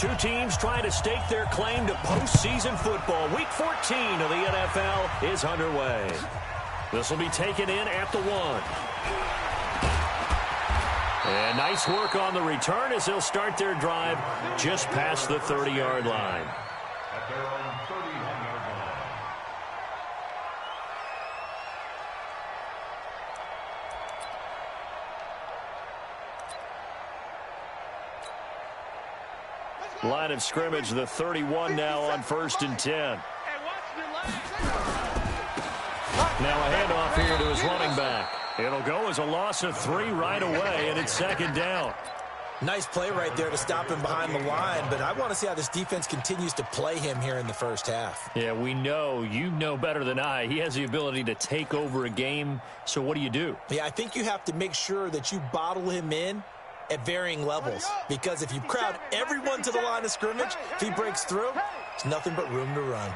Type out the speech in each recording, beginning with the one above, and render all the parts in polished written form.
Two teams trying to stake their claim to postseason football. Week 14 of the NFL is underway. This will be taken in at the 1. And nice work on the return as they'll start their drive just past the 30-yard line. Line of scrimmage, the 31 now on 1st and 10. Now a handoff here to his running back. It'll go as a loss of 3 right away, and it's 2nd down. Nice play right there to stop him behind the line, but I want to see how this defense continues to play him here in the first half. Yeah, we know. You know better than I. He has the ability to take over a game, so what do? Yeah, I think you have to make sure that you bottle him in at varying levels, because if you crowd everyone to the line of scrimmage, if he breaks through, it's nothing but room to run.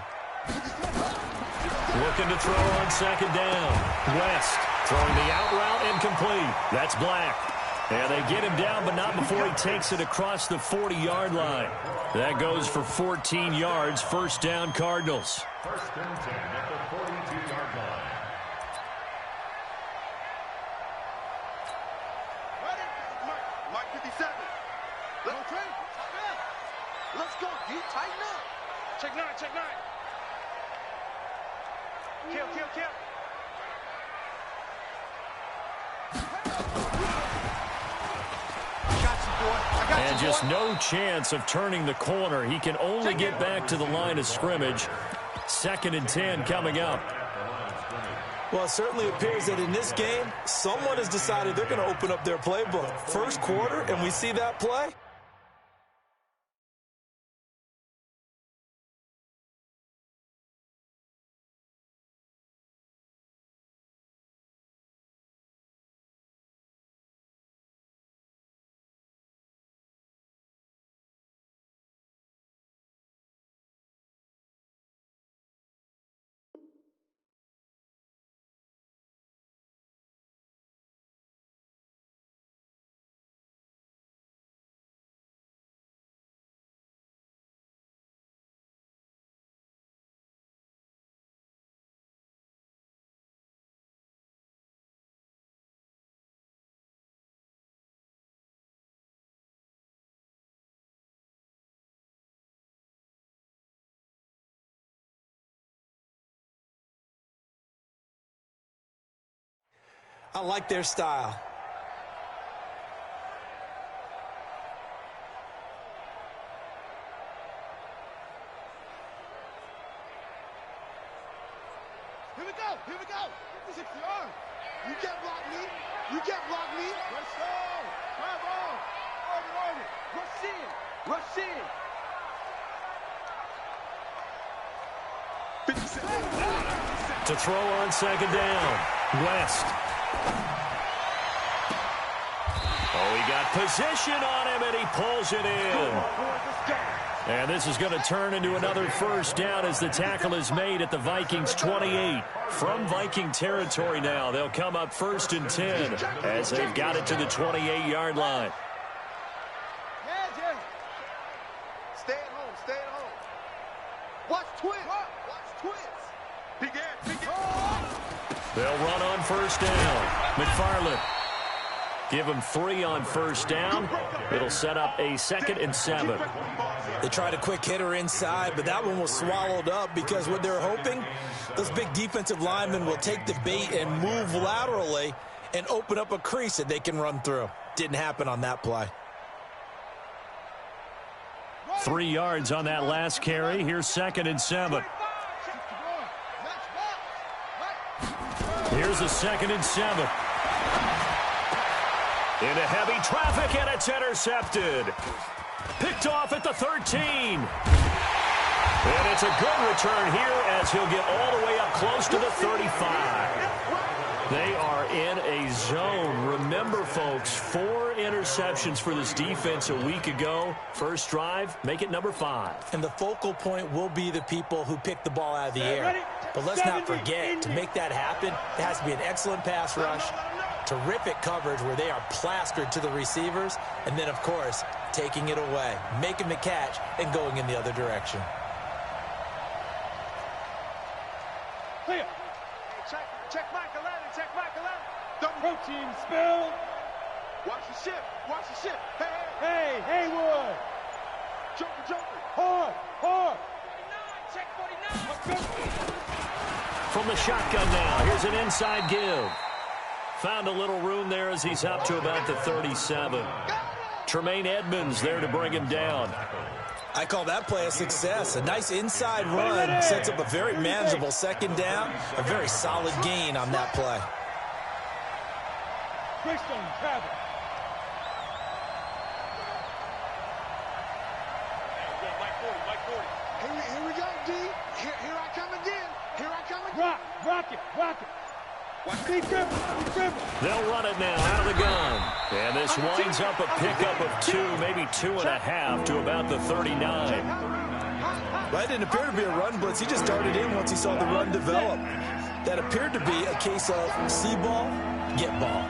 Looking to throw on 2nd down. West throwing the out route incomplete. That's Black. And they get him down, but not before he takes it across the 40-yard line. That goes for 14 yards. 1st down, Cardinals. 1st and 10 at the 42-yard line. Mark 57. Let's go. You tighten up. Check 9. Kill. And just no chance of turning the corner. He can only get back to the line of scrimmage. 2nd and 10 coming up. Well, it certainly appears that in this game, someone has decided they're going to open up their playbook. First quarter, and we see that play. I like their style. Here we go. This is the arm. You can't block me. Let's go. Come on. Over. Rush in. 57. To throw on 2nd down. West. Oh, he got position on him, and he pulls it in. And this is going to turn into another 1st down as the tackle is made at the Vikings 28. From Viking territory now, they'll come up 1st and 10 as they've got it to the 28-yard line. Stay at home. Watch twins. Big air. They'll run on 1st down. McFarland. Give him 3 on 1st down. It'll set up a 2nd and 7. They tried a quick hitter inside, but that one was swallowed up because what they're hoping, those big defensive linemen will take the bait and move laterally and open up a crease that they can run through. Didn't happen on that play. 3 yards on that last carry. Here's 2nd and 7. Here's a 2nd and 7. Into heavy traffic, and it's intercepted. Picked off at the 13. And it's a good return here as he'll get all the way up close to the 35. They are in a zone. Remember, folks, 4 interceptions for this defense a week ago. First drive, make it number 5. And the focal point will be the people who pick the ball out of the air. But let's not forget, to make that happen, it has to be an excellent pass rush, Terrific coverage where they are plastered to the receivers, and then, of course, taking it away, making the catch, and going in the other direction. Clear. Check Mike 11, check Mike 11. Double team spill. Watch the ship, watch the ship. Hey, Haywood. Joker. Hard. 49, check 49. From the shotgun now, here's an inside give. Found a little room there as he's up to about the 37. Tremaine Edmonds there to bring him down. I call that play a success. A nice inside run sets up a very manageable second down. A very solid gain on that play. Greystone travel. Here we go, D. Here I come again. Rock it. Keep dribbling. They'll run it now out of the gun. And this winds up a pickup of 2, maybe 2.5 to about the 39. That didn't appear to be a run blitz. He just darted in once he saw the run develop. That appeared to be a case of see ball, get ball.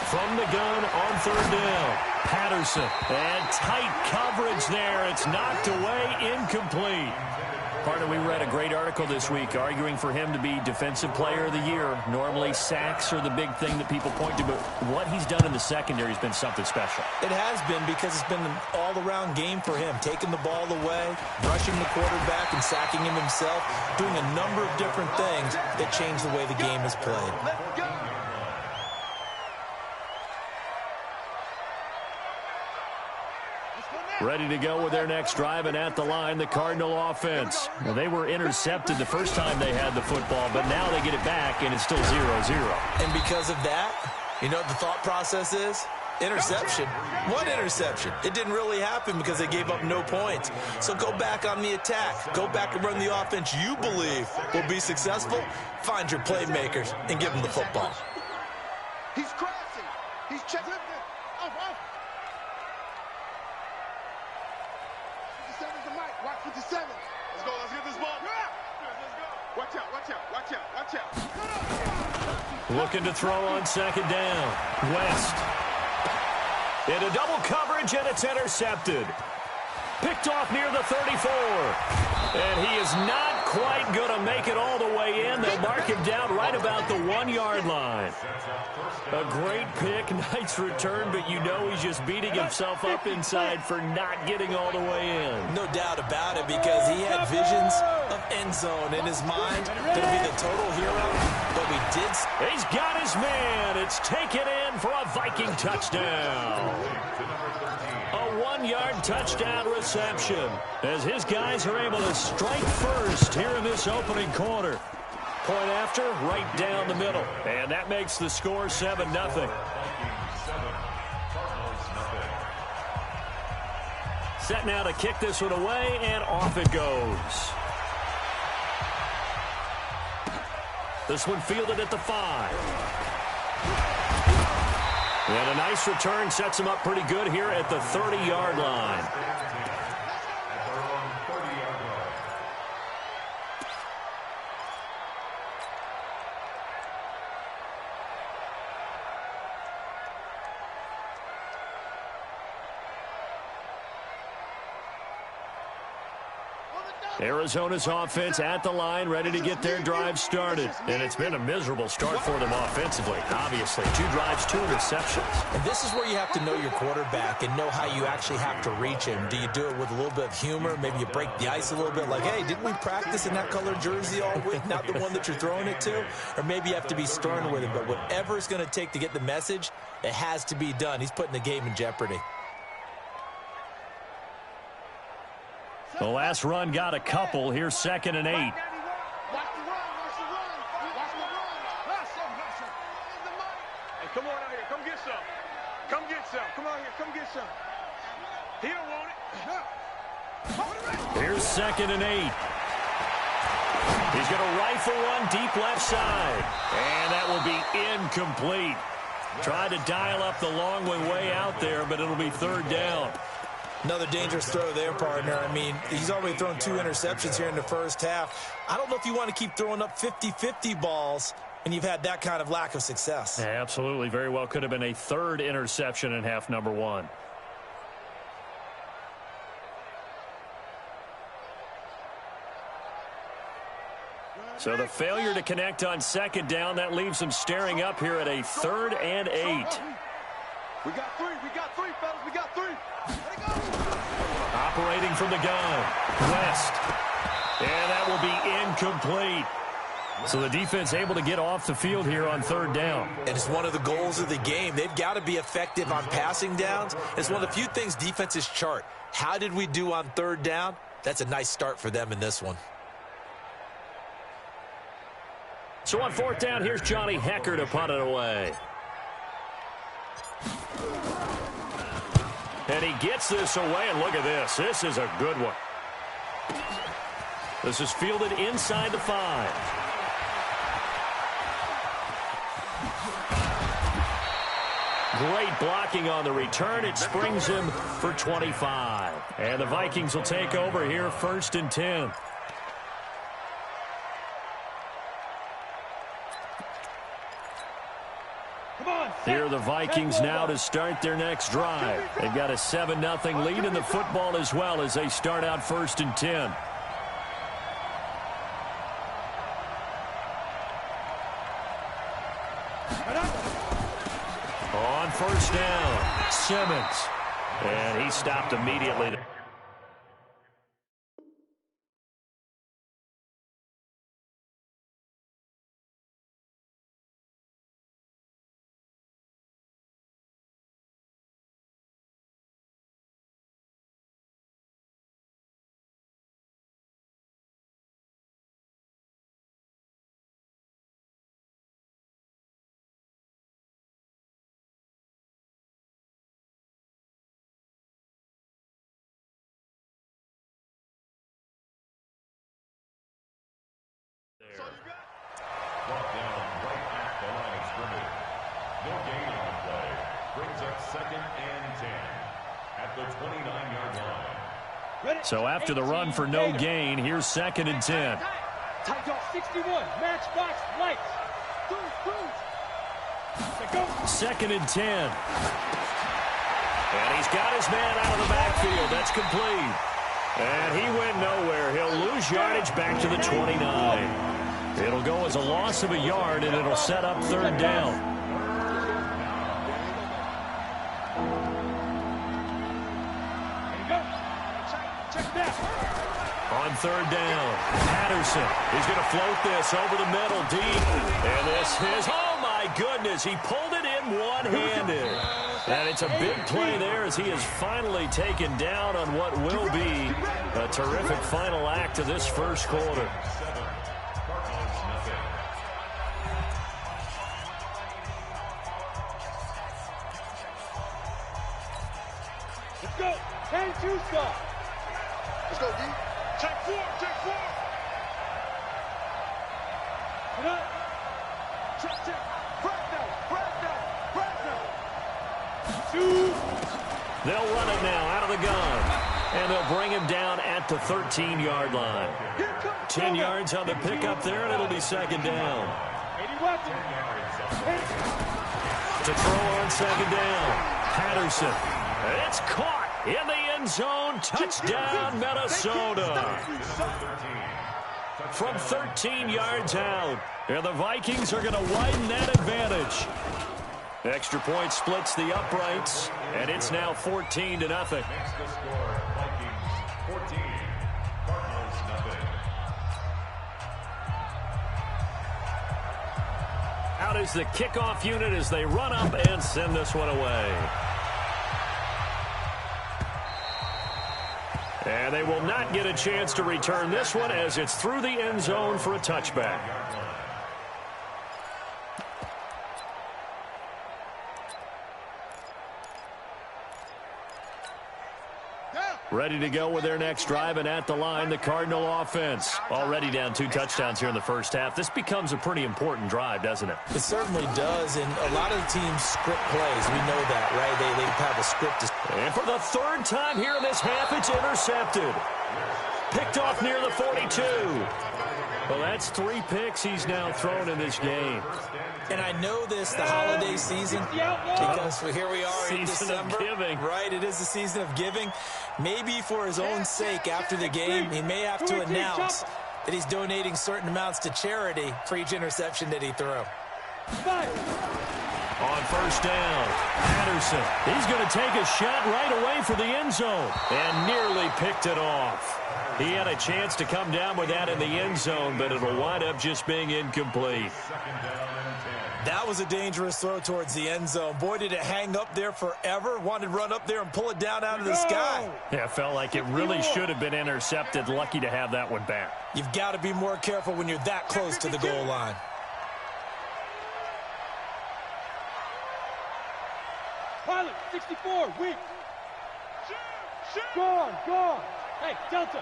From the gun on third down, Patterson. And tight coverage there. It's knocked away, incomplete. Partner, we read a great article this week arguing for him to be Defensive Player of the Year. Normally, sacks are the big thing that people point to, but what he's done in the secondary has been something special. It has been because it's been an all-around game for him, taking the ball away, rushing the quarterback, and sacking him himself, doing a number of different things that change the way the game is played. Let's go. Ready to go with their next drive, and at the line, the Cardinal offense. Well, they were intercepted the first time they had the football, but now they get it back, and it's still 0-0. And because of that, you know what the thought process is? Interception. One interception. It didn't really happen because they gave up no points. So go back on the attack. Go back and run the offense you believe will be successful. Find your playmakers and give them the football. He's crossing. He's checking. Off. 57's the mic. Watch 57. Let's go. Let's get this ball. Let's go. Watch out. Looking to throw on second down. West. Into double coverage, and it's intercepted. Picked off near the 34. And he is not quite going to make it all the way in. They'll mark him down right about the 1-yard line. A great pick, nice return, but you know he's just beating himself up inside for not getting all the way in. No doubt about it, because he had visions of end zone in his mind. Going to be the total hero, but we did. He's got his man. It's taken in for a Viking touchdown. A 1-yard touchdown reception as his guys are able to strike first here in this opening quarter. Point after, right down the middle. And that makes the score 7-0. Set now to kick this one away, and off it goes. This one fielded at the 5. And a nice return sets him up pretty good here at the 30-yard line. Arizona's offense at the line, ready to get their drive started. And it's been a miserable start for them offensively, obviously. 2 drives, 2 interceptions. And this is where you have to know your quarterback and know how you actually have to reach him. Do you do it with a little bit of humor? Maybe you break the ice a little bit, like, hey, didn't we practice in that color jersey all week, not the one that you're throwing it to? Or maybe you have to be stern with him. But whatever it's going to take to get the message, it has to be done. He's putting the game in jeopardy. The last run got a couple. Here's 2nd and 8. Watch the run. Hey, come on out here. Come get some. Come on here. Come get some. He don't want it. Here's 2nd and 8. He's going to rifle one deep left side. And that will be incomplete. Tried to dial up the long one way out there, but it'll be 3rd down. Another dangerous throw there, partner. I mean, he's already thrown 2 interceptions here in the first half. I don't know if you want to keep throwing up 50-50 balls and you've had that kind of lack of success. Absolutely. Very well could have been a third interception in half number one. So the failure to connect on second down, that leaves them staring up here at a 3rd and 8. We got three, fellas, we got three. Let it go. Operating from the gun, West. And that will be incomplete. So the defense able to get off the field here on 3rd down. And it's one of the goals of the game. They've got to be effective on passing downs. It's one of the few things defenses chart. How did we do on 3rd down? That's a nice start for them in this one. So on 4th down, here's Johnny Hecker to punt it away. And he gets this away, and look at this. This is a good one. This is fielded inside the 5. Great blocking on the return. It springs him for 25. And the Vikings will take over here 1st and 10. Here are the Vikings now to start their next drive. They've got a 7-0 lead in the football as well as they start out 1st and 10. On 1st down, Simmons. And he stopped immediately. Brought down right at the line of scrimmage. No gain on the play. Brings up 2nd and 10 at the 29-yard line. So after the run for no gain, here's 2nd and 10. Tight off 61. Matchbox lights. Go. 2nd and 10. And he's got his man out of the backfield. That's complete. And he went nowhere. He'll lose yardage back to the 29. It'll go as a loss of a yard, and it'll set up 3rd down. On 3rd down, Patterson. He's going to float this over the middle, deep. And this is, oh my goodness, he pulled it in one-handed. And it's a big play there as he is finally taken down on what will be a terrific final act of this first quarter. Let's go. 10-2 stop. Let's go, D. Check 4. Put up. Check. They'll run it now out of the gun. And they'll bring him down at the 13-yard line. 10 yards on the pickup there, and it'll be 2nd down. To throw on 2nd down, Patterson. It's caught in the end zone. Touchdown, Minnesota. From 13 yards out. And the Vikings are going to widen that advantage. Extra point splits the uprights, and it's now 14-0. Makes the score Vikings 14, Cardinals nothing. Out is the kickoff unit as they run up and send this one away. And they will not get a chance to return this one as it's through the end zone for a touchback. Ready to go with their next drive, and at the line, the Cardinal offense. Already down 2 touchdowns here in the first half. This becomes a pretty important drive, doesn't it? It certainly does, and a lot of the teams script plays. We know that, right? They have a script. And for the 3rd time here in this half, it's intercepted. Picked off near the 42. Well, that's 3 picks he's now thrown in this game. And I know this, the holiday season, because here we are in December. Season of giving. Right, it is the season of giving. Maybe for his own sake, after the game, he may have to announce that he's donating certain amounts to charity for each interception that he threw. On first down, Patterson. He's going to take a shot right away for the end zone and nearly picked it off. He had a chance to come down with that in the end zone, but it'll wind up just being incomplete. That was a dangerous throw towards the end zone. Boy, did it hang up there forever. Wanted to run up there and pull it down out of the sky. Yeah, it felt like it really should have been intercepted. Lucky to have that one back. You've got to be more careful when you're that close to the goal line. Pilot, 64, weak. Gone. Hey, Delta.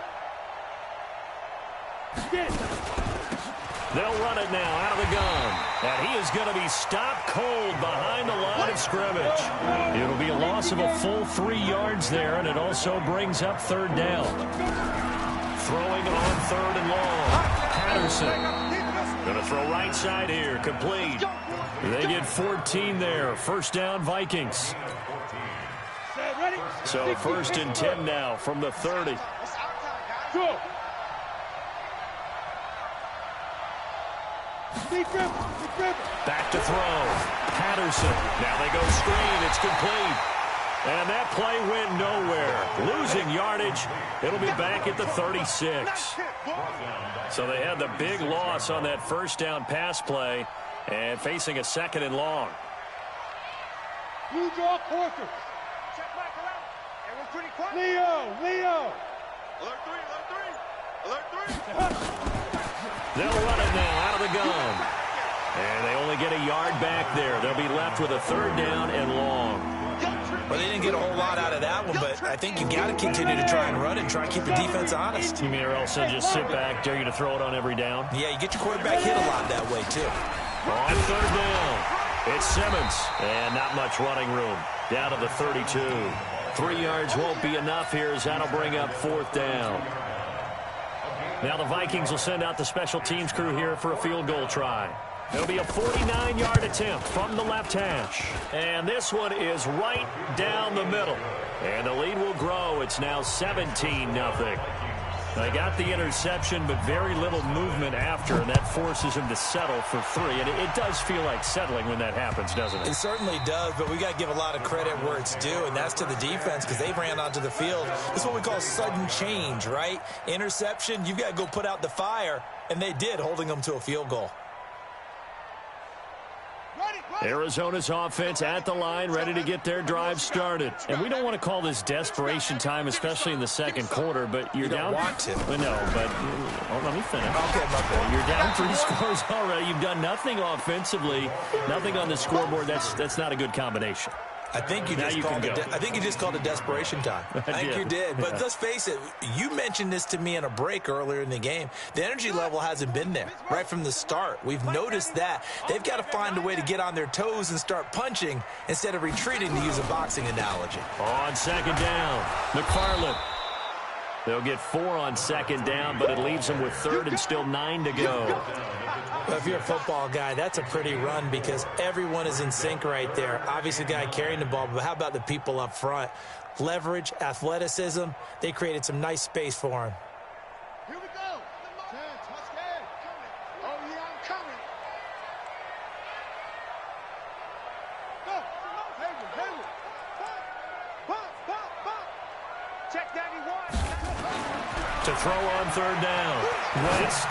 Get it. They'll run it now out of the gun. And he is going to be stopped cold behind the line of scrimmage. It'll be a loss of a full 3 yards there, and it also brings up third down. Throwing it on third and long. Patterson. Going to throw right side here. Complete. They get 14 there. First down, Vikings. So first and 10 now from the 30. Go. Back to throw. Patterson. Now they go screen. It's complete. And that play went nowhere. Losing yardage. It'll be back at the 36. So they had the big loss on that first down pass play and facing a second and long. Blue draw quarters. Leo. Alert 3. They'll run it now out of the gun. And they only get a yard back there. They'll be left with a third down and long. Well, they didn't get a whole lot out of that one, but I think you got to continue to try and run and try and keep the defense honest. You mean or else they'll just sit back, dare you to throw it on every down? Yeah, you get your quarterback hit a lot that way, too. On third down, it's Simmons. And not much running room. Down to the 32. 3 yards won't be enough here as that'll bring up fourth down. Now the Vikings will send out the special teams crew here for a field goal try. It'll be a 49-yard attempt from the left hash. And this one is right down the middle. And the lead will grow. It's now 17-0. They got the interception, but very little movement after, and that forces him to settle for 3. And it does feel like settling when that happens, doesn't it? It certainly does, but we got to give a lot of credit where it's due, and that's to the defense because they ran onto the field. This is what we call sudden change, right? Interception, you've got to go put out the fire, and they did, holding them to a field goal. Arizona's offense at the line, ready to get their drive started. And we don't want to call this desperation time, especially in the second quarter, but you're down. You don't want to. Well, no, but let me finish. Okay, my boy. You're down 3 scores already. You've done nothing offensively, nothing on the scoreboard. That's not a good combination. I think you just called it desperation time. I think you did. But let's face it, you mentioned this to me in a break earlier in the game. The energy level hasn't been there right from the start. We've noticed that. They've got to find a way to get on their toes and start punching instead of retreating, to use a boxing analogy. On second down, McFarland. They'll get 4 on second down, but it leaves them with third and still 9 to go. Well, if you're a football guy, that's a pretty run because everyone is in sync right there. Obviously, the guy carrying the ball, but how about the people up front? Leverage, athleticism, they created some nice space for him. Here we go. Oh, yeah, I'm coming. Go. Hayward. Bump. Check 91. To throw on third down, West.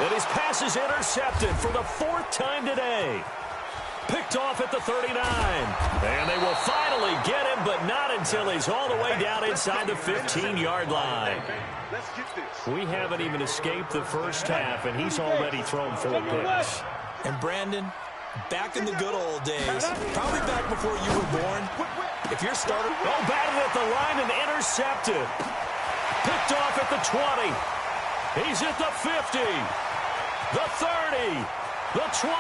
And his pass is intercepted for the 4th time today. Picked off at the 39. And they will finally get him, but not until he's all the way down inside the 15-yard line. Let's get this. We haven't even escaped the first half, and he's already thrown 4 picks. And Brandon, back in the good old days, probably back before you were born, if you're starter... Oh, batted at the line and intercepted. Picked off at the 20. He's at the 50. The 30, the 20,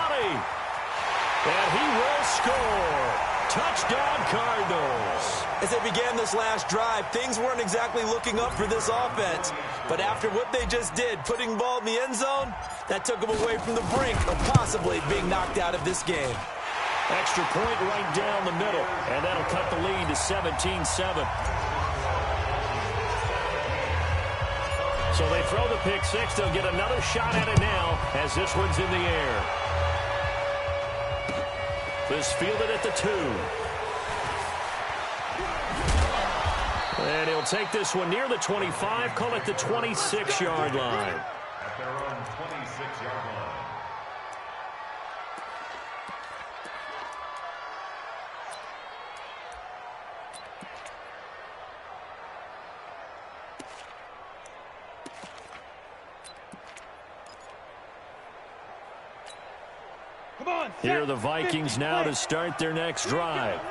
and he will score. Touchdown, Cardinals. As they began this last drive, things weren't exactly looking up for this offense. But after what they just did, putting the ball in the end zone, that took them away from the brink of possibly being knocked out of this game. Extra point right down the middle, and that'll cut the lead to 17-7. So they throw the pick six. They'll get another shot at it now as this one's in the air. This fielded at the 2. And he'll take this one near the 25, call it the 26-yard line. At their own 26-yard line. Here are the Vikings now to start their next drive.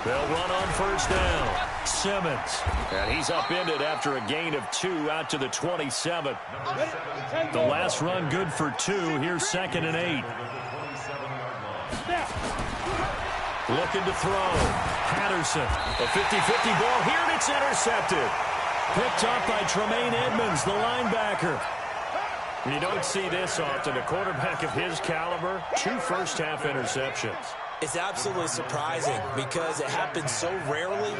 They'll run on first down. Simmons. And he's upended after a gain of 2 out to the 27. The last run good for 2. Here's 2nd and 8. Looking to throw. Patterson. A 50-50 ball here, and it's intercepted. Picked up by Tremaine Edmonds, the linebacker. You don't see this often. A quarterback of his caliber, 2 first-half interceptions. It's absolutely surprising because it happens so rarely.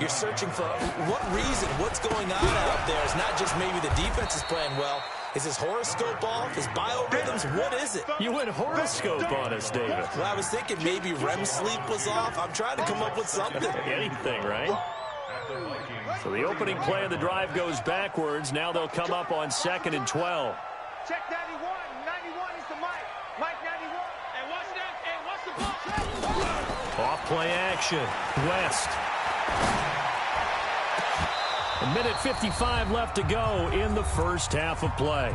You're searching for what reason, what's going on out there. It's not just maybe the defense is playing well. Is his horoscope off? His biorhythms? What is it? You went horoscope on us, David. Well, I was thinking maybe REM sleep was off. I'm trying to come up with something. Anything, right? So the opening play of the drive goes backwards. Now they'll come up on 2nd and 12. Check 91. 91 is the Mike. Mike 91. And watch that. And watch the ball. Off play action. West. A minute 55 left to go in the first half of play.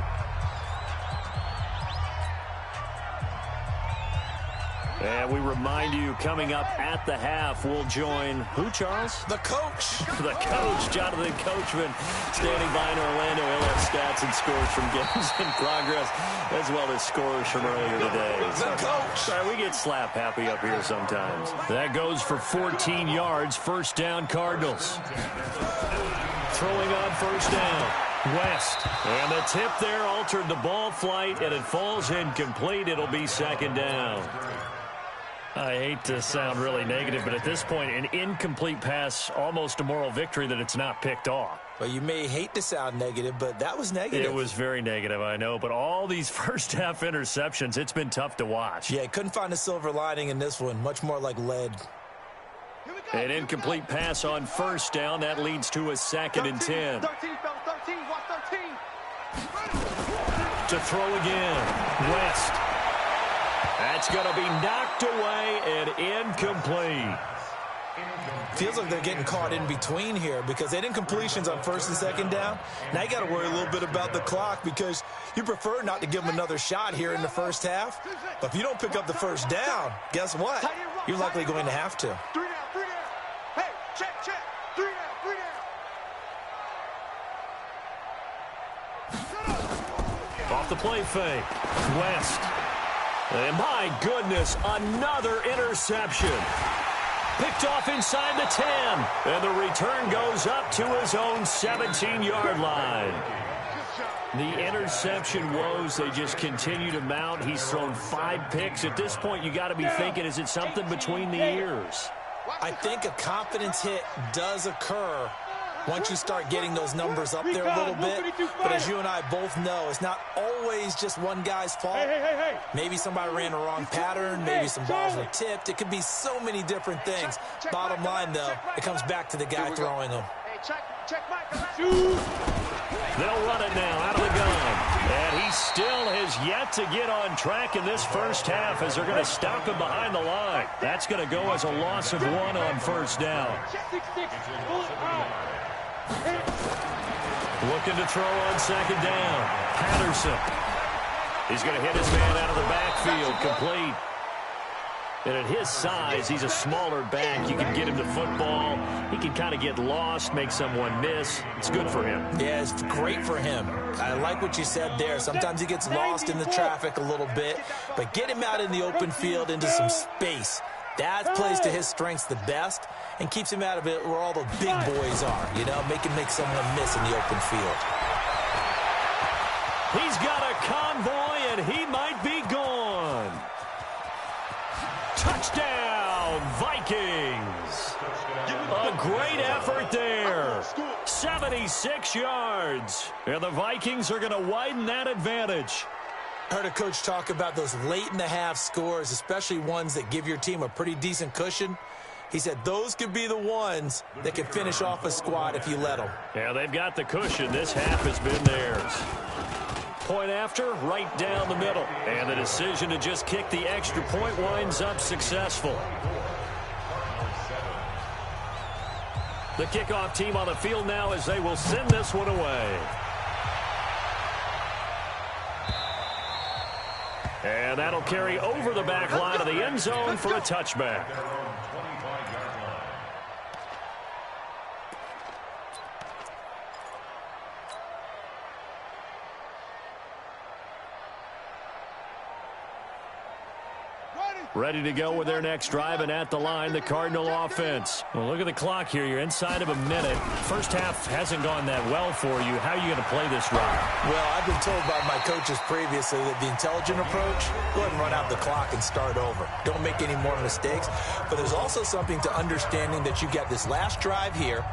And we remind you, coming up at the half, we'll join who, Charles? The coach. The coach, Jonathan Coachman, standing by in Orlando. He'll have stats and scores from games in progress, as well as scores from earlier today. The coach. Sorry, we get slap happy up here sometimes. That goes for 14 yards. First down, Cardinals. Throwing on first down. West. And the tip there altered the ball flight, and it falls incomplete. It'll be 2nd down. I hate to sound really negative, but at this point, an incomplete pass, almost a moral victory that it's not picked off. Well, you may hate to sound negative, but that was negative. It was very negative, I know, but all these first-half interceptions, it's been tough to watch. Yeah, couldn't find a silver lining in this one. Much more like lead. An incomplete pass on first down. That leads to a 2nd and 10. 13, 13, watch 13. To throw again. West. That's going to be knocked away and incomplete. Feels like they're getting caught in between here because they didn't completions on 1st and 2nd down. Now you got to worry a little bit about the clock because you prefer not to give them another shot here in the first half. But if you don't pick up the first down, guess what? You're likely going to have to. 3 down, 3 down. Hey, check. 3 down, 3 down. Off the play fake. West. And my goodness, another interception. Picked off inside the 10. And the return goes up to his own 17-yard line. The interception woes, they just continue to mount. He's thrown 5 picks. At this point, you got to be thinking, is it something between the ears? I think a confidence hit does occur once you start getting those numbers up there a little bit. But as you and I both know, it's not always just one guy's fault. Maybe somebody ran the wrong pattern. Maybe some balls were tipped. It could be so many different things. Bottom line, though, it comes back to the guy throwing them. Check Mike. They'll run it now out of the gun. And he still has yet to get on track in this first half as they're going to stop him behind the line. That's going to go as a loss of 1 on first down. Looking to throw on 2nd down. Patterson. He's going to hit his man out of the backfield. Complete. And at his size, he's a smaller back. You can get him the football. He can kind of get lost, make someone miss. It's good for him. Yeah, it's great for him. I like what you said there. Sometimes he gets lost in the traffic a little bit, but get him out in the open field into some space. That plays to his strengths the best and keeps him out of it where all the big boys are, you know, make someone miss in the open field. He's got a convoy, and he might be gone. Touchdown, Vikings. A great effort there. 76 yards. And the Vikings are going to widen that advantage. I heard a coach talk about those late-in-the-half scores, especially ones that give your team a pretty decent cushion. He said those could be the ones that can finish off a squad if you let them. Yeah, they've got the cushion. This half has been theirs. Point after, right down the middle. And the decision to just kick the extra point winds up successful. The kickoff team on the field now as they will send this one away. And that'll carry over the back line of the end zone for a touchback. Ready to go with their next drive, and at the line, the Cardinal offense. Well, look at the clock here. You're inside of a minute. First half hasn't gone that well for you. How are you going to play this drive? Well, I've been told by my coaches previously that the intelligent approach, go ahead and run out the clock and start over. Don't make any more mistakes. But there's also something to understanding that you got this last drive here.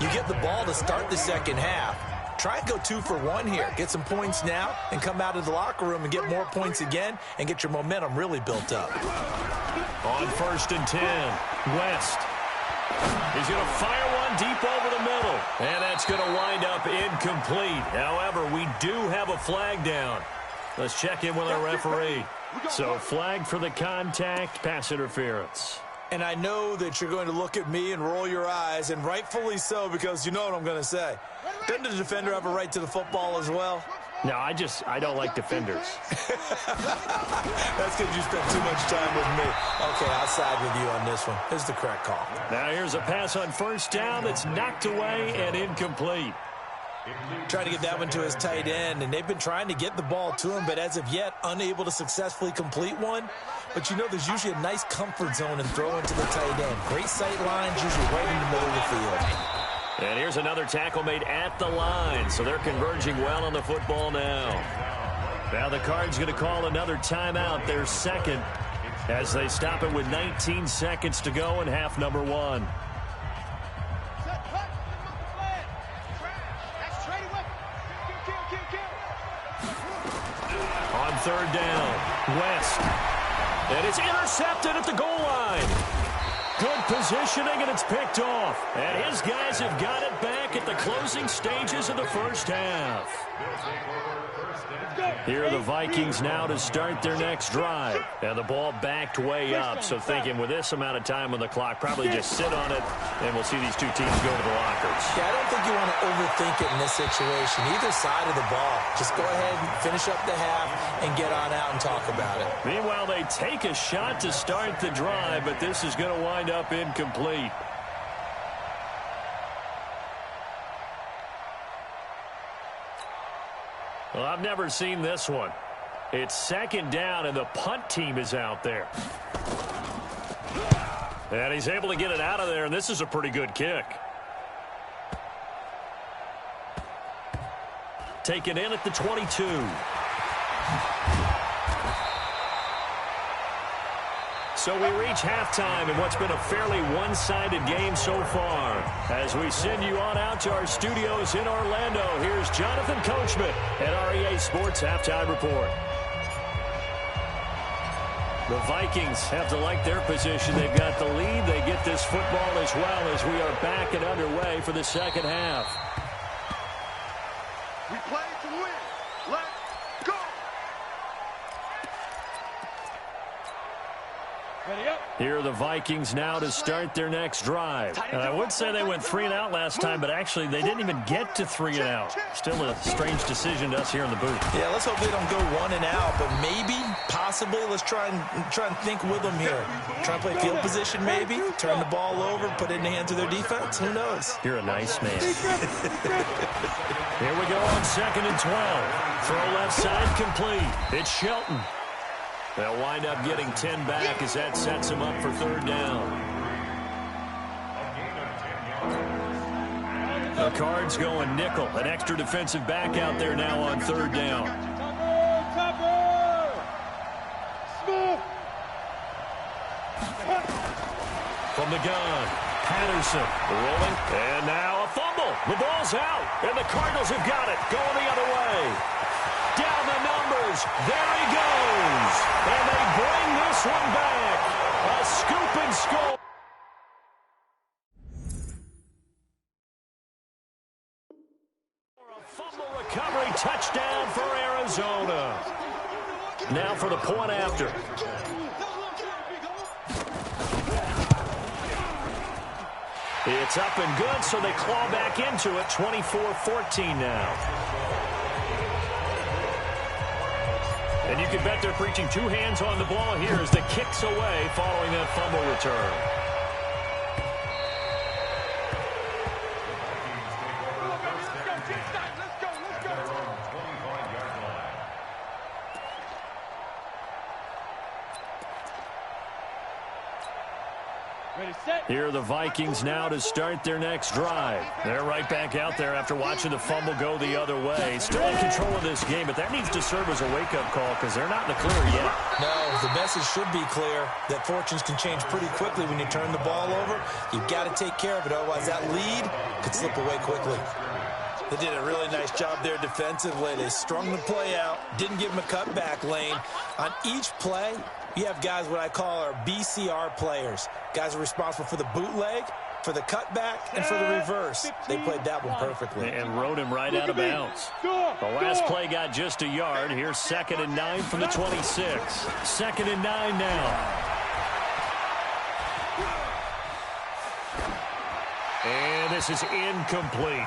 You get the ball to start the second half. Try and go 2 for 1 here. Get some points now and come out of the locker room and get more points again and get your momentum really built up. On 1st and 10, West. He's going to fire one deep over the middle. And that's going to wind up incomplete. However, we do have a flag down. Let's check in with our referee. So flag for the contact, pass interference. And I know that you're going to look at me and roll your eyes, and rightfully so, because you know what I'm going to say. Doesn't the defender have a right to the football as well? No, I don't like defenders. That's because you spent too much time with me. Okay, I'll side with you on this one. This is the correct call. Now here's a pass on 1st down that's knocked away and incomplete. Trying to get that one to his tight end, and they've been trying to get the ball to him, but as of yet, unable to successfully complete one. But you know there's usually a nice comfort zone and throw into the tight end. Great sight lines, usually right in the middle of the field. And here's another tackle made at the line, so they're converging well on the football now. Now the Cards going to call another timeout, their second, as they stop it with 19 seconds to go in half number 1. On 3rd down, West. And it's intercepted at the goal line. Good positioning, and it's picked off. And his guys have got it back at the closing stages of the first half. Here are the Vikings now to start their next drive. And the ball backed way up, so thinking with this amount of time on the clock, probably just sit on it, and we'll see these two teams go to the lockers. Yeah, I don't think you want to overthink it in this situation. Either side of the ball. Just go ahead and finish up the half and get on out and talk about it. Meanwhile, they take a shot to start the drive, but this is going to wind up incomplete. Well, I've never seen this one. It's 2nd down, and the punt team is out there. And he's able to get it out of there, and this is a pretty good kick. Taken in at the 22. So we reach halftime in what's been a fairly one-sided game so far. As we send you on out to our studios in Orlando, here's Jonathan Coachman at REA Sports Halftime Report. The Vikings have to like their position. They've got the lead. They get this football as well as we are back and underway for the second half. We play to win. Let's go. Ready up. Here are the Vikings now to start their next drive. I would say they went 3 and out last time, but actually they didn't even get to 3 and out. Still a strange decision to us here in the booth. Yeah, let's hope they don't go 1 and out, but maybe, possibly, let's try and think with them here. Try and play field position maybe, turn the ball over, put it in the hands of their defense. Who knows? You're a nice man. Here we go on 2nd and 12. Throw left side complete. It's Shelton. They'll wind up getting 10 back as that sets them up for 3rd down. The Cards going nickel. An extra defensive back out there now on 3rd down. From the gun, Patterson rolling. And now a fumble. The ball's out. And the Cardinals have got it. Going the other way. Down the numbers. There he goes. And they bring this one back. A scoop and score. A fumble recovery touchdown for Arizona. Now for the point after. It's up and good, so they claw back into it. 24-14 now. And you can bet they're preaching 2 hands on the ball here as the kick's away following that fumble return. Here are the Vikings now to start their next drive. They're right back out there after watching the fumble go the other way. Still in control of this game, but that needs to serve as a wake-up call because they're not in the clear yet. No, the message should be clear that fortunes can change pretty quickly when you turn the ball over. You've got to take care of it, otherwise that lead could slip away quickly. They did a really nice job there defensively. They strung the play out, didn't give them a cutback lane. On each play, you have guys what I call our BCR players. Guys are responsible for the bootleg, for the cutback, and for the reverse. They played that one perfectly. And rode him right out of bounds. The last play got just a yard. Here's 2nd and 9 from the 26. 2nd and 9 now. And this is incomplete.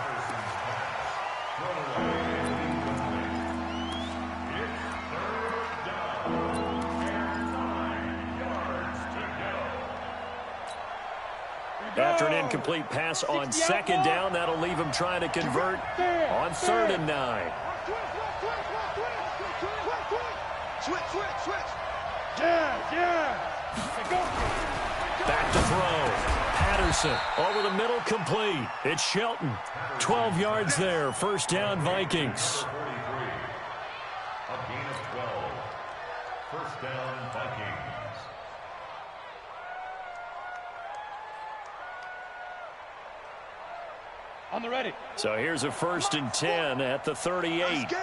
After an incomplete pass on 2nd down, that'll leave him trying to convert on 3rd and 9. Back to throw. Patterson over the middle, complete. It's Shelton. 12 yards there. 1st down, Vikings. A gain of 12. 1st down, Vikings. On the ready. So here's a 1st and 10 at the 38.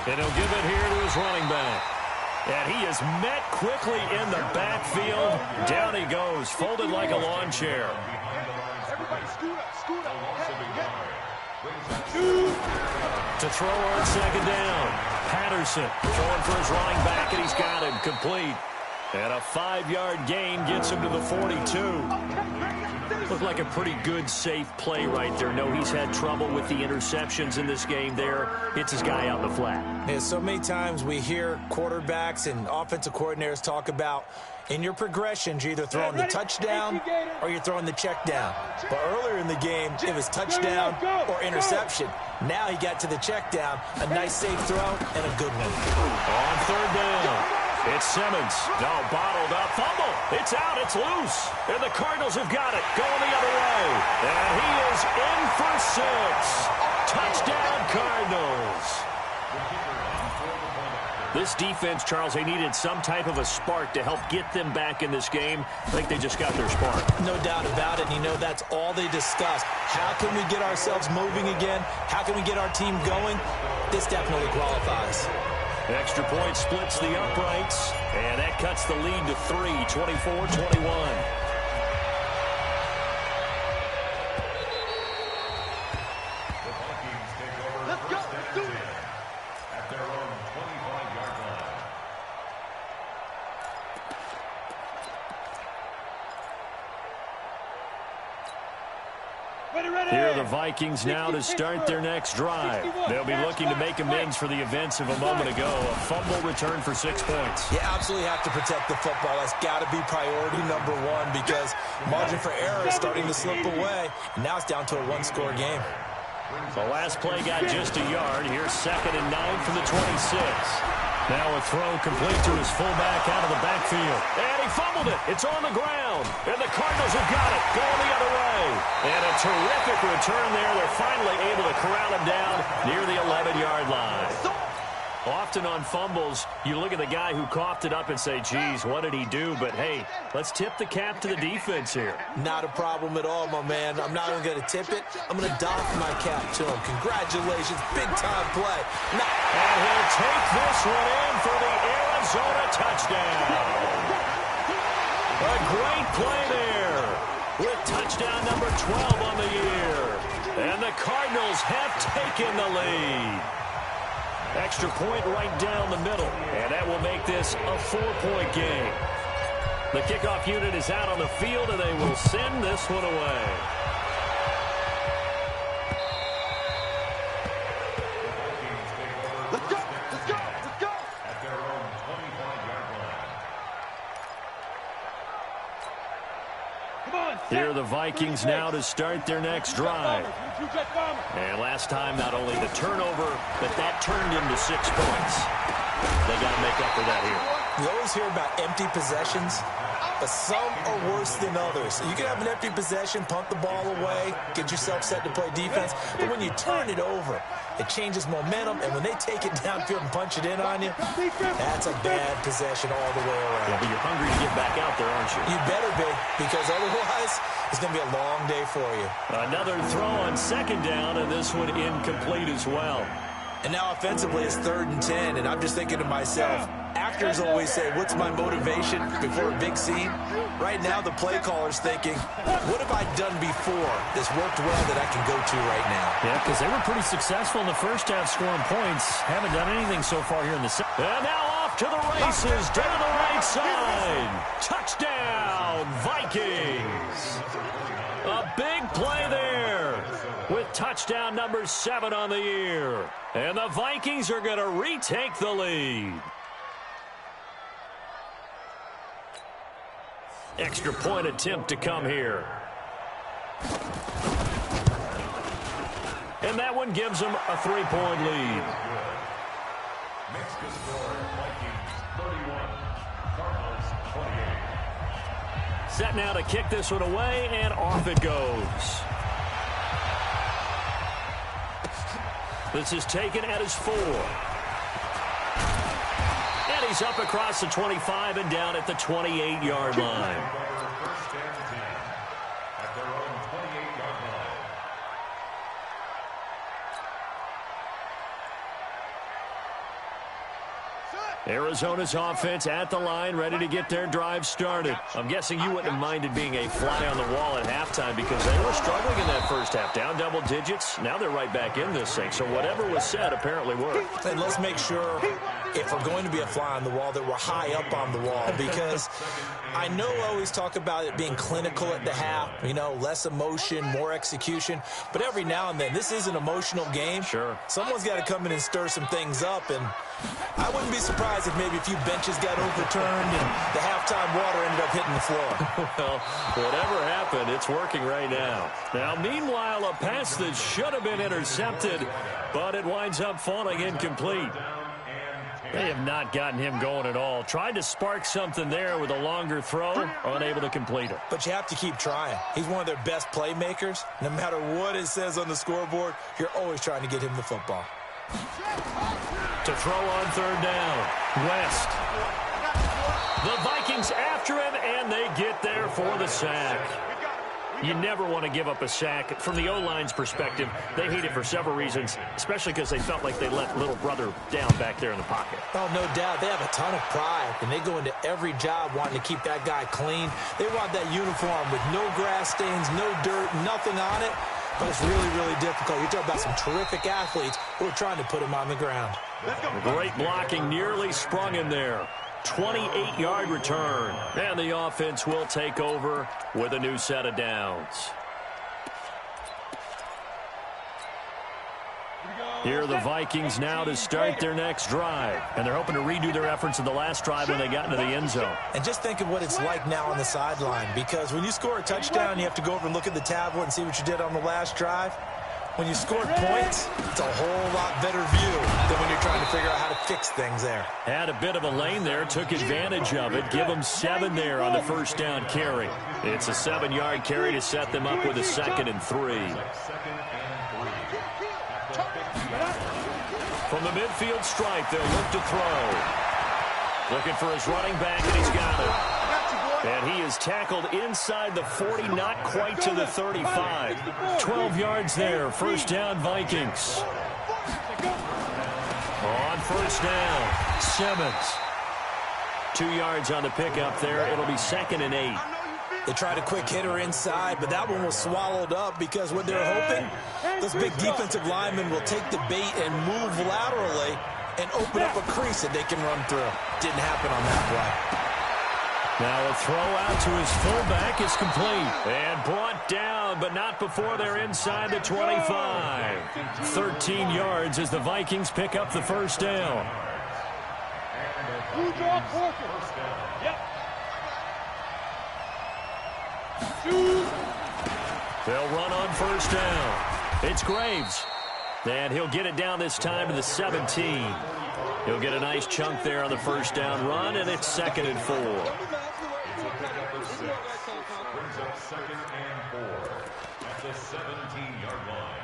And he'll give it here to his running back. And he is met quickly in the backfield. Down he goes, folded like a lawn chair. Everybody scoot up. To throw on 2nd down. Patterson throwing for his running back, and he's got him complete. And a 5-yard gain gets him to the 42. Looked like a pretty good, safe play right there. No, he's had trouble with the interceptions in this game there. Hits his guy out in the flat. Yeah, so many times we hear quarterbacks and offensive coordinators talk about in your progressions, you're either throwing the touchdown or you're throwing the check down. But earlier in the game, it was touchdown or interception. Now he got to the check down, a nice safe throw, and a good one. On 3rd down. It's Simmons. No, bottled up. Fumble. It's out. It's loose. And the Cardinals have got it. Going the other way. And he is in for 6. Touchdown, Cardinals. This defense, Charles, they needed some type of a spark to help get them back in this game. I think they just got their spark. No doubt about it. And you know that's all they discussed. How can we get ourselves moving again? How can we get our team going? This definitely qualifies. Extra point splits the uprights, and that cuts the lead to 3, 24-21. The Vikings take over 1st and 10 at their own Here are the Vikings now to start their next drive. They'll be looking to make amends for the events of a moment ago. A fumble return for 6 points. You absolutely have to protect the football. That's got to be priority number one because margin for error is starting to slip away. And now it's down to a one-score game. The last play got just a yard. Here's 2nd and 9 from the 26. Now a throw complete to his fullback out of the backfield. And he fumbled it. It's on the ground. And the Cardinals have got it. Going the other way. And a terrific return there. They're finally able to corral him down near the 11-yard line. Often on fumbles, you look at the guy who coughed it up and say, geez, what did he do? But, hey, let's tip the cap to the defense here. Not a problem at all, my man. I'm not even going to tip it. I'm going to doff my cap to him. Congratulations. Big-time play. And he'll take this one in for the Arizona touchdown. A great play there with touchdown number 12 on the year. And the Cardinals have taken the lead. Extra point right down the middle, and that will make this a 4-point game. The kickoff unit is out on the field, and they will send this one away. Let's go! Let's go! Let's go! At their own 25-yard line. Come on! Here are the Vikings now to start their next drive. And last time, not only the turnover, but that turned into 6 points. They got to make up for that here. You always hear about empty possessions, but some are worse than others. You can have an empty possession, punt the ball away, get yourself set to play defense, but when you turn it over, it changes momentum, and when they take it downfield and punch it in on you, that's a bad possession all the way around. Yeah, but you're hungry to get back out there, aren't you? You better be, because otherwise, it's going to be a long day for you. Another throw on 2nd down, and this one incomplete as well. And now offensively, it's 3rd and 10, and I'm just thinking to myself, actors always say, what's my motivation before a big scene? Right now, the play caller's thinking, what have I done before that's worked well that I can go to right now? Yeah, because they were pretty successful in the first half scoring points. Haven't done anything so far here in the second. And now off to the races, down the right side. Touchdown, Vikings. A big play there with touchdown number 7 on the year. And the Vikings are going to retake the lead. Extra point attempt to come here. And that one gives them a 3-point lead. Makes the score Vikings 31, Cardinals 28. Set now to kick this one away, and off it goes. This is taken at his 4. And he's up across the 25 and down at the 28-yard line. First and 10 at their own 28-yard line. Arizona's offense at the line, ready to get their drive started. I'm guessing you wouldn't have minded being a fly on the wall at halftime because they were struggling in that first half. Down double digits. Now they're right back in this thing. So whatever was said apparently worked. And let's make sure, if we're going to be a fly on the wall, that we're high up on the wall, because I know I always talk about it being clinical at the half, you know, less emotion, more execution, but every now and then, this is an emotional game. Sure. Someone's got to come in and stir some things up, and I wouldn't be surprised if maybe a few benches got overturned and the halftime water ended up hitting the floor. Well, whatever happened, it's working right now. Now, meanwhile, a pass that should have been intercepted, but it winds up falling incomplete. They have not gotten him going at all. Tried to spark something there with a longer throw, unable to complete it. But you have to keep trying. He's one of their best playmakers. No matter what it says on the scoreboard, you're always trying to get him the football. To throw on 3rd down, West. The Vikings after him, and they get there for the sack. You never want to give up a sack. From the O-line's perspective, they hate it for several reasons, especially because they felt like they let little brother down back there in the pocket. Oh, no doubt. They have a ton of pride, and they go into every job wanting to keep that guy clean. They want that uniform with no grass stains, no dirt, nothing on it. But it's really, really difficult. You're talking about some terrific athletes who are trying to put him on the ground. Great blocking, nearly sprung him there. 28-yard return. And the offense will take over with a new set of downs. Here are the Vikings now to start their next drive. And they're hoping to redo their efforts in the last drive when they got into the end zone. And just think of what it's like now on the sideline, because when you score a touchdown, you have to go over and look at the tablet and see what you did on the last drive. When you scored points, it's a whole lot better view than when you're trying to figure out how to fix things there. Had a bit of a lane there, took advantage of it. Give them 7 there on the first down carry. It's a 7-yard carry to set them up with a 2nd and 3. From the midfield stripe, they'll look to throw. Looking for his running back, and he's got it. And he is tackled inside the 40, not quite to the 35. 12 yards there, first down Vikings. On first down, Simmons. 2 yards on the pickup there. It'll be 2nd and 8. They tried a quick hitter inside, but that one was swallowed up because what they're hoping, those big defensive linemen will take the bait and move laterally and open up a crease that they can run through. Didn't happen on that play. Now a throw out to his fullback is complete. And brought down, but not before they're inside the 25. 13 yards as the Vikings pick up the first down. Yep. They'll run on first down. It's Graves. And he'll get it down this time to the 17. He'll get a nice chunk there on the first down run, and it's 2nd and 4. Brings up 2nd and 4 at the 17-yard line.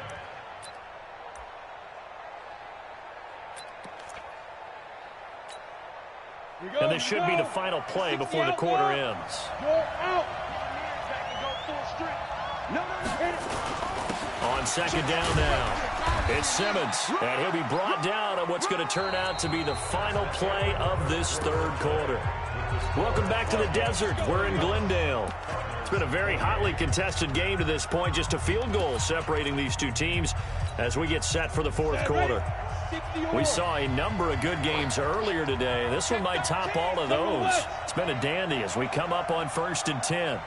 And this should be the final play before the quarter ends. On second down now, it's Simmons, and he'll be brought down on what's going to turn out to be the final play of this third quarter. Welcome back to the desert. We're in Glendale. It's been a very hotly contested game to this point, just a field goal separating these two teams as we get set for the fourth quarter. We saw a number of good games earlier today. This one might top all of those. It's been a dandy as we come up on 1st and 10.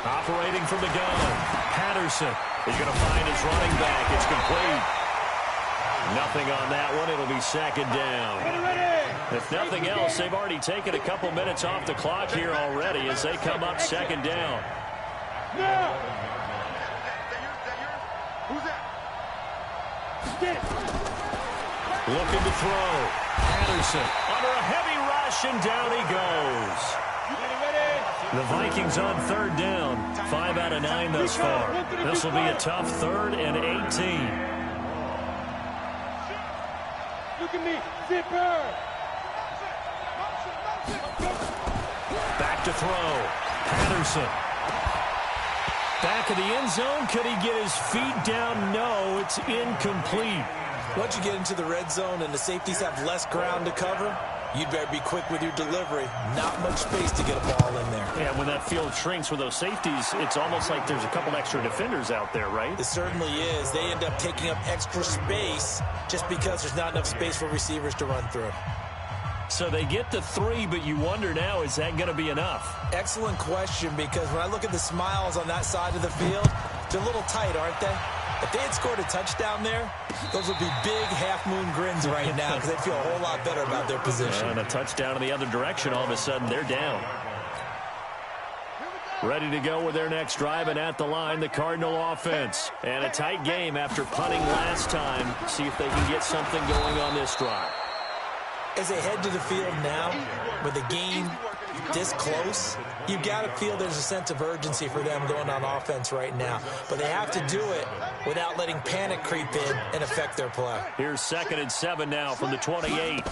Operating from the gun, Patterson is going to find his running back. It's complete. Nothing on that one. It'll be 2nd down. If nothing else, they've already taken a couple minutes off the clock here already as they come up 2nd down. Looking to throw. Patterson under a heavy rush, and down he goes. The Vikings on 3rd down. 5 out of 9 thus far. This will be a tough 3rd and 18. Look at me, zipper. Back to throw. Patterson. Back of the end zone. Could he get his feet down? No, it's incomplete. Once you get into the red zone and the safeties have less ground to cover, you'd better be quick with your delivery. Not much space to get a ball in there. Yeah, when that field shrinks with those safeties, it's almost like there's a couple extra defenders out there, right? It certainly is. They end up taking up extra space just because there's not enough space for receivers to run through. So they get to 3, but you wonder now, is that going to be enough? Excellent question, because when I look at the smiles on that side of the field, they're a little tight, aren't they? If they had scored a touchdown there, those would be big half-moon grins right now because they feel a whole lot better about their position. And a touchdown in the other direction, all of a sudden they're down. Ready to go with their next drive, and at the line, the Cardinal offense. And a tight game after punting last time. See if they can get something going on this drive. As they head to the field now, with the game this close, you've got to feel there's a sense of urgency for them going on offense right now. But they have to do it without letting panic creep in and affect their play. Here's 2nd and 7 now from the 28.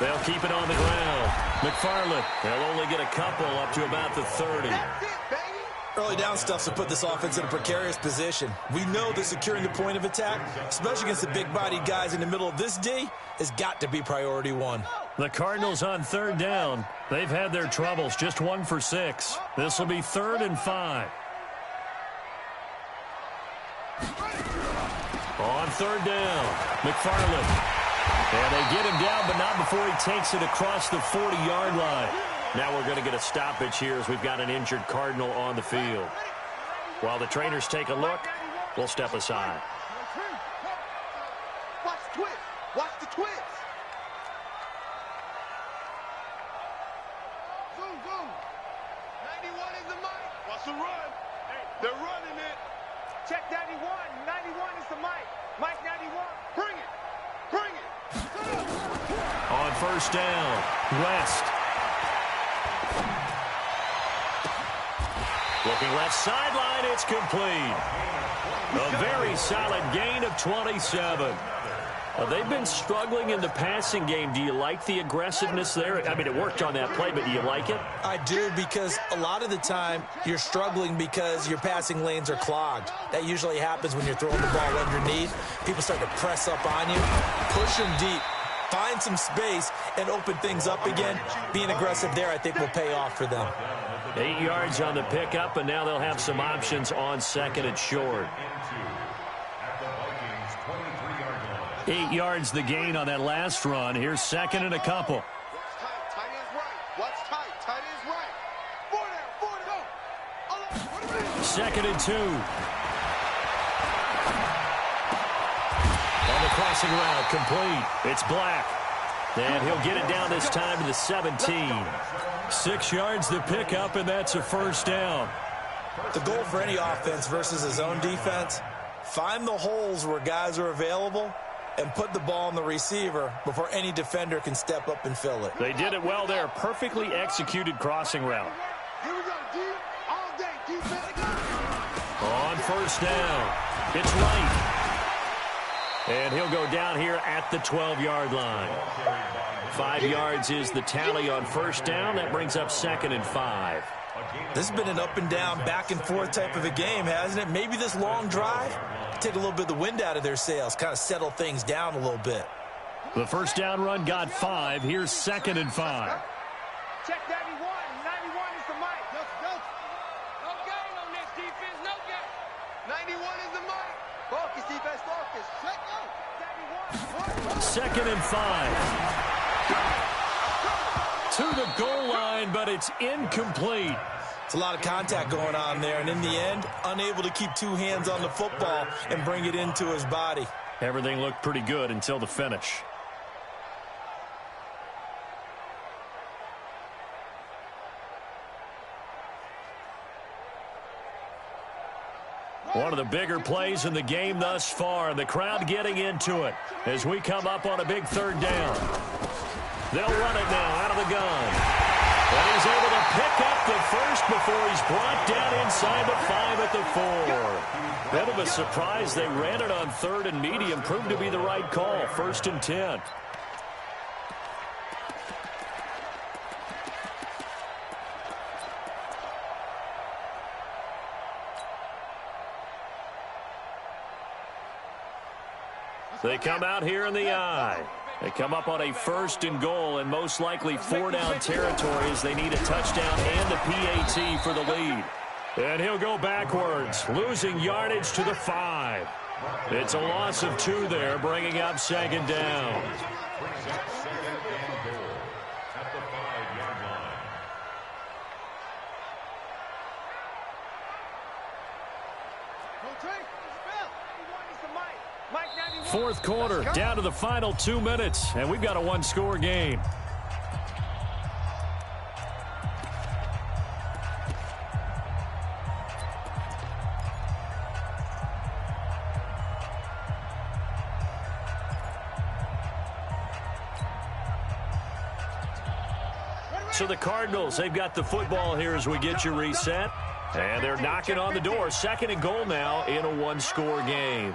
They'll keep it on the ground. McFarland, they'll only get a couple up to about the 30. Early down stuff to put this offense in a precarious position. We know that securing the point of attack, especially against the big-bodied guys in the middle of this D, has got to be priority 1. The Cardinals on 3rd down. They've had their troubles, just 1 for 6. This will be 3rd and 5. On 3rd down, McFarland And they get him down, but not before he takes it across the 40-yard line. Now we're going to get a stoppage here as we've got an injured Cardinal on the field. While the trainers take a look, we'll step aside. Watch the twist. Watch the twist. Zoom, zoom. 91 is the mic. Watch the run. They're running it. Check 91. 91 is the mic. Mike 91. Bring it. Bring it. On first down, West. Looking left sideline, it's complete. A very solid gain of 27. They've been struggling in the passing game. Do you like the aggressiveness there? I mean, it worked on that play, but do you like it? I do, because a lot of the time you're struggling because your passing lanes are clogged. That usually happens when you're throwing the ball underneath. People start to press up on you, push them deep, find some space, and open things up again. Being aggressive there, I think, will pay off for them. 8 yards on the pickup, and now they'll have some options on second and short. 8 yards the gain on that last run. Here's second and a couple. Watch tight. Tight is right. Watch tight. Tight is right. 4 down. 4 down. Second and 2. On the crossing route, complete. It's Black. And he'll get it down this time to the 17. 6 yards the pickup, and that's a first down. The goal for any offense versus a zone defense, find the holes where guys are available and put the ball on the receiver before any defender can step up and fill it. They did it well there. Perfectly executed crossing route. Here we go, D. All day, defense. On first down, it's Wright. And he'll go down here at the 12-yard line. 5 yards is the tally on first down. That brings up second and 5. This has been an up and down, back and forth type of a game, hasn't it? Maybe this long drive, take a little bit of the wind out of their sails, kind of settle things down a little bit. The first down run got 5. Here's second and 5. Check 91. 91 is the mic. No game on this defense. No game. 91 is the mic. Focus, defense, focus. Check out. 91. Second and 5. To the goal line, but it's incomplete. It's a lot of contact going on there, and in the end, unable to keep two hands on the football and bring it into his body. Everything looked pretty good until the finish. One of the bigger plays in the game thus far, and the crowd getting into it as we come up on a big third down. They'll run it now out of the gun. And he's able to pick up the first before he's brought down inside the 5 at the 4. Bit of a surprise. They ran it on third and medium. Proved to be the right call. First and 10. They come out here in the eye. They come up on a first and goal and most likely 4-down territory as they need a touchdown and a PAT for the lead. And he'll go backwards, losing yardage to the 5. It's a loss of 2 there, bringing up second down. Fourth quarter, down to the final 2 minutes, and we've got a one-score game. So the Cardinals, they've got the football here as we get you reset, and they're knocking on the door. Second and goal now in a one-score game.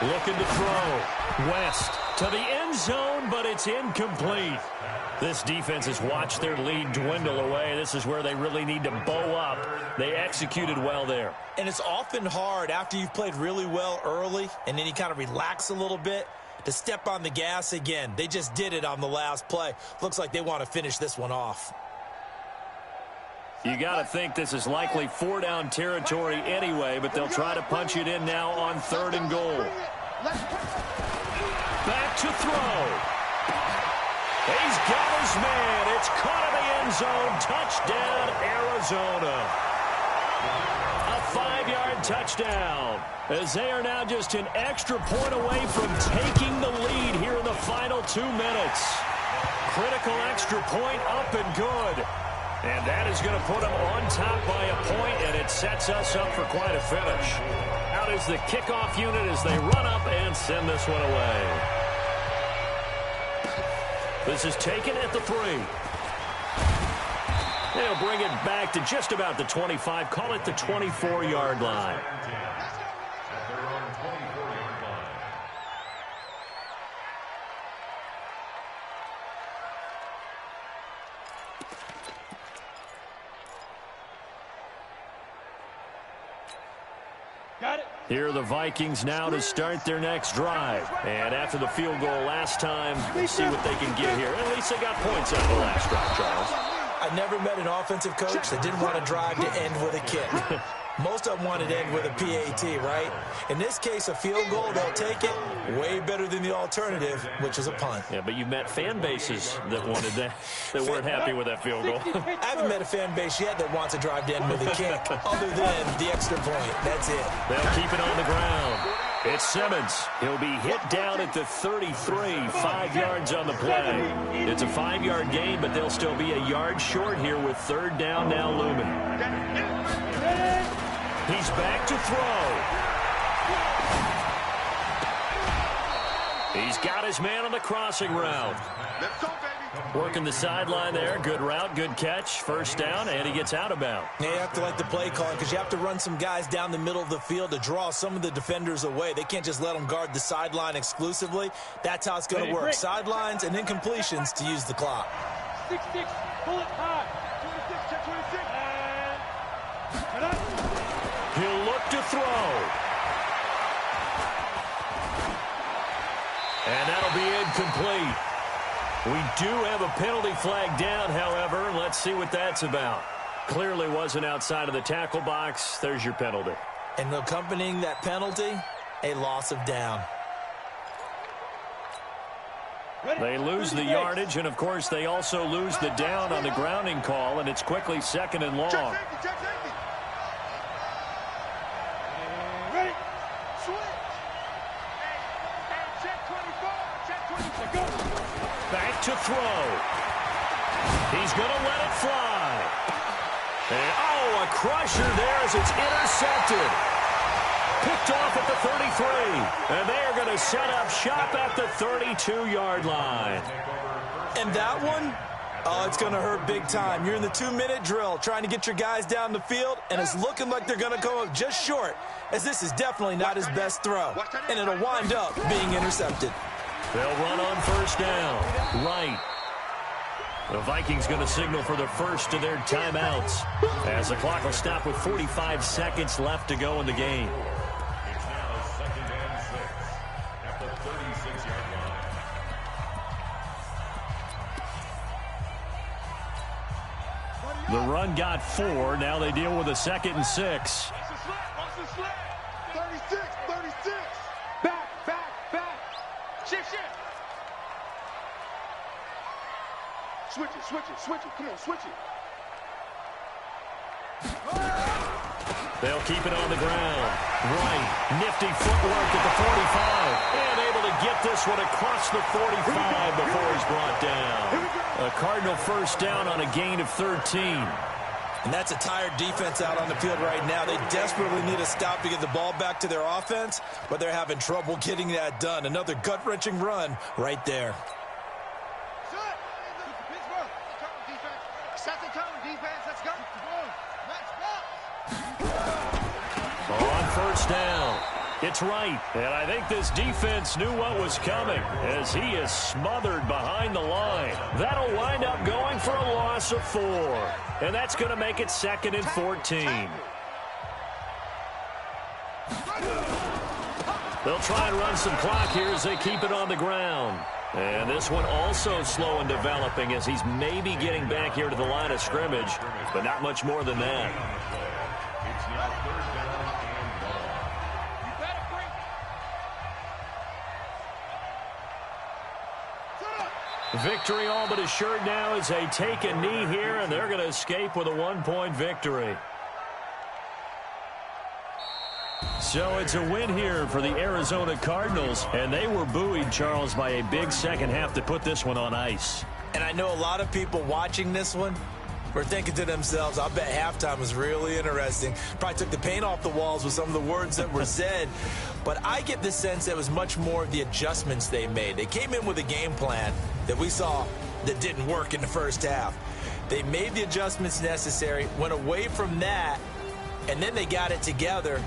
Looking to throw. West to the end zone, but it's incomplete. This defense has watched their lead dwindle away. This is where they really need to bow up. They executed well there. And it's often hard after you've played really well early and then you kind of relax a little bit to step on the gas again. They just did it on the last play. Looks like they want to finish this one off. You got to think this is likely 4-down territory anyway, but they'll try to punch it in now on 3rd and goal. Back to throw. He's got his man. It's caught in the end zone. Touchdown, Arizona. A 5-yard touchdown, as they are now just an extra point away from taking the lead here in the final 2 minutes. Critical extra point up and good. And that is going to put them on top by a point, and it sets us up for quite a finish. Out is the kickoff unit as they run up and send this one away. This is taken at the 3. They'll bring it back to just about the 25. Call it the 24-yard line. Here are the Vikings now to start their next drive. And after the field goal last time, we'll see what they can get here. At least they got points out of the last drive, Charles. I never met an offensive coach that didn't want to drive to end with a kick. Most of them wanted to end with a PAT, right? In this case, a field goal, they'll take it. Way better than the alternative, which is a punt. Yeah, but you've met fan bases that wanted that, that weren't happy with that field goal. I haven't met a fan base yet that wants to drive to end with a kick, other than the extra point. That's it. They'll keep it on the ground. It's Simmons. He'll be hit down at the 33, 5 yards on the play. It's a 5-yard gain, but they'll still be a yard short here with 3rd down now looming. He's back to throw. He's got his man on the crossing route. Working the sideline there. Good route, good catch. 1st down, and he gets out of bounds. Yeah, you have to like the play call because you have to run some guys down the middle of the field to draw some of the defenders away. They can't just let them guard the sideline exclusively. That's how it's going to work. Sidelines and then completions to use the clock. 6-6, pull it high. 26, 26. He'll look to throw. And that'll be incomplete. We do have a penalty flag down, however. Let's see what that's about. Clearly wasn't outside of the tackle box. There's your penalty. And accompanying that penalty, a loss of down. They lose the yardage, and, of course, they also lose the down on the grounding call, and it's quickly 2nd and long. Ready? Switch. Check 24. Check 24. Go. Back to throw. He's going to let it fly. And, oh, a crusher there as it's intercepted. Picked off at the 33. And they are going to set up shop at the 32-yard line. And that one, oh, it's going to hurt big time. You're in the 2-minute drill trying to get your guys down the field, and it's looking like they're going to go up just short, as this is definitely not his best throw. And it'll wind up being intercepted. They'll run on 1st down. Right. The Vikings going to signal for the first of their timeouts as the clock will stop with 45 seconds left to go in the game. It's now 2nd and 6 at the 36-yard line. The run got 4. Now they deal with a 2nd and 6. Watch the sled. 36, 36. Back. Shift. Switch it. Come on, switch it. They'll keep it on the ground. Right. Nifty footwork at the 45. And able to get this one across the 45 before he's brought down. A Cardinal 1st down on a gain of 13. And that's a tired defense out on the field right now. They desperately need a stop to get the ball back to their offense, but they're having trouble getting that done. Another gut-wrenching run right there. Set the tone, defense. Let's go. On 1st down. It's right. And I think this defense knew what was coming as he is smothered behind the line. That'll wind up going for a loss of 4. And that's going to make it 2nd and 14. They'll try and run some clock here as they keep it on the ground. And this one also slow in developing as he's maybe getting back here to the line of scrimmage, but not much more than that. It's now third down and long. You better bring. Victory all but assured now as they take a knee here, and they're going to escape with a 1-point victory. So it's a win here for the Arizona Cardinals, and they were buoyed, Charles, by a big second half to put this one on ice. And I know a lot of people watching this one were thinking to themselves, I bet halftime was really interesting. Probably took the paint off the walls with some of the words that were said. But I get the sense that it was much more of the adjustments they made. They came in with a game plan that we saw that didn't work in the first half. They made the adjustments necessary, went away from that, and then they got it together